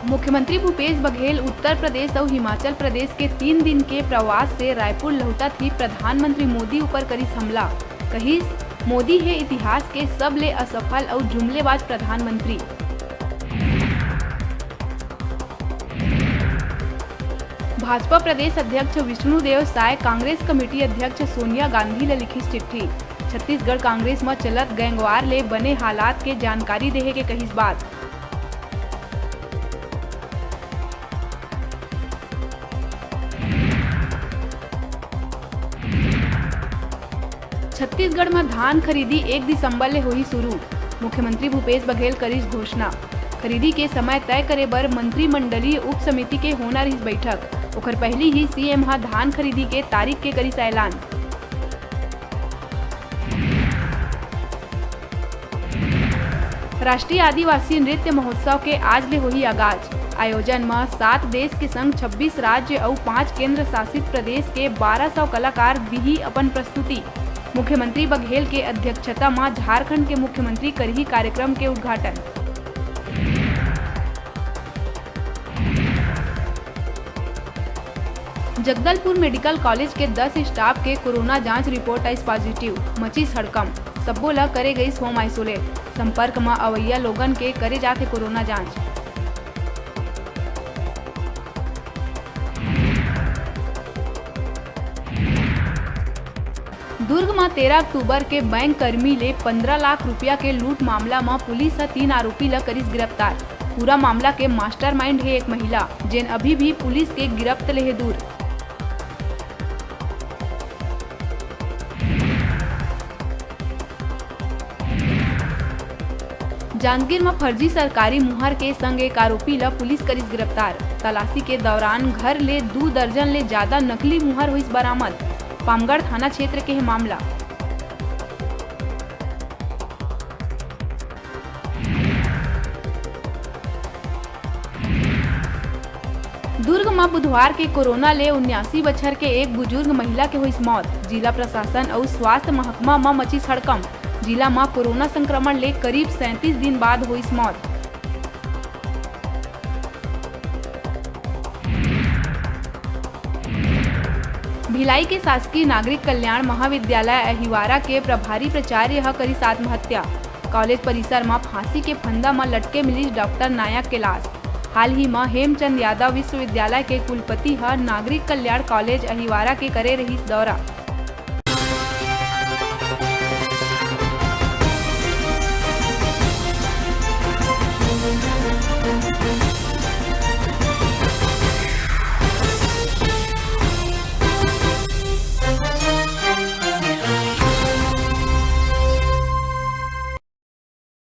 मुख्यमंत्री भूपेश बघेल उत्तर प्रदेश और हिमाचल प्रदेश के 3 दिन के प्रवास से रायपुर लौटत ही प्रधानमंत्री मोदी ऊपर करिस हमला। कहिस मोदी है इतिहास के सबले असफल और जुमलेबाज प्रधानमंत्री। भाजपा प्रदेश अध्यक्ष विष्णुदेव साय कांग्रेस कमेटी अध्यक्ष सोनिया गांधी ले लिखिस चिट्ठी। छत्तीसगढ़ कांग्रेस में चलत गैंगवार ले बने हालात के जानकारी देहे के कहिस बात। छत्तीसगढ़ में धान खरीदी 1 दिसंबर ले होही शुरू। मुख्यमंत्री भूपेश बघेल करिस घोषणा। खरीदी के समय तय करे बर मंत्रिमंडलीय उप समिति के होना रहिस बैठक। ओकर पहली ही सीएम हा धान खरीदी के तारीख के करिस ऐलान। राष्ट्रीय आदिवासी नृत्य महोत्सव के आज ले होही आगाज। आयोजन में 7 देश के संग 26 राज्य और 5 केंद्र शासित प्रदेश के 1200 कलाकार दिही अपन प्रस्तुति। मुख्यमंत्री बघेल के अध्यक्षता में झारखंड के मुख्यमंत्री करही कार्यक्रम के उद्घाटन। जगदलपुर मेडिकल कॉलेज के 10 स्टाफ के कोरोना जांच रिपोर्ट आई पॉजिटिव। मचीस हड़कंप। सब्बो ला करे गई होम आइसोलेट। संपर्क में अवैया लोगन के करे जाथे कोरोना जांच। दुर्ग में 13 अक्टूबर के बैंक कर्मी ले 15 लाख रुपया के लूट मामला में पुलिस 3 आरोपी ला करिस गिरफ्तार। पूरा मामला के मास्टरमाइंड है एक महिला, जेन अभी भी पुलिस के गिरफ्त ले है दूर। जांजगीर में फर्जी सरकारी मुहर के संग एक आरोपी ला पुलिस करिस गिरफ्तार। तलाशी के दौरान घर ले 2 दर्जन ले ज्यादा नकली मुहर हुई बरामद। पामगढ़ थाना क्षेत्र के है मामला। दुर्ग में बुधवार के कोरोना ले 79 बछर के एक बुजुर्ग महिला के हुई मौत। जिला प्रशासन और स्वास्थ्य महकमा में मची हड़कंप। जिला में कोरोना संक्रमण ले करीब 37 दिन बाद हुई मौत। भिलाई के शासकीय नागरिक कल्याण महाविद्यालय अहिवारा के प्रभारी प्राचार्य करिस आत्महत्या। कॉलेज परिसर में फांसी के फंदा में लटके मिली डॉक्टर नायक के लाश। हाल ही में हेमचंद यादव विश्वविद्यालय के कुलपति नागरिक कल्याण कॉलेज अहिवारा के करे रहिस दौरा।